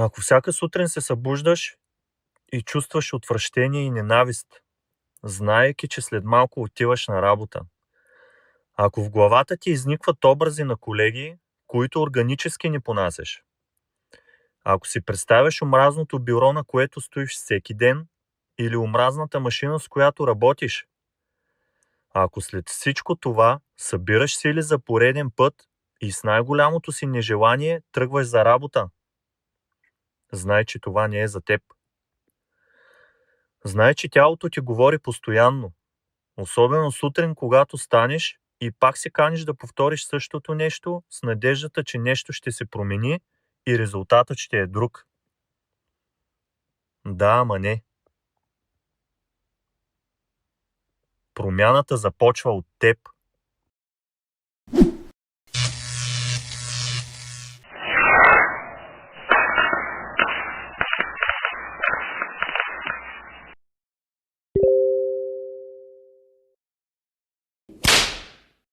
Ако всяка сутрин се събуждаш и чувстваш отвращение и ненавист, знаейки, че след малко отиваш на работа. Ако в главата ти изникват образи на колеги, които органически не понасяш. Ако си представяш омразното бюро, на което стоиш всеки ден, или омразната машина, с която работиш. Ако след всичко това събираш сили за пореден път и с най-голямото си нежелание тръгваш за работа, знай, че това не е за теб. Знай, че тялото ти говори постоянно, особено сутрин, когато станеш и пак се каниш да повториш същото нещо с надеждата, че нещо ще се промени и резултатът ще е друг. Да, ама не. Промяната започва от теб.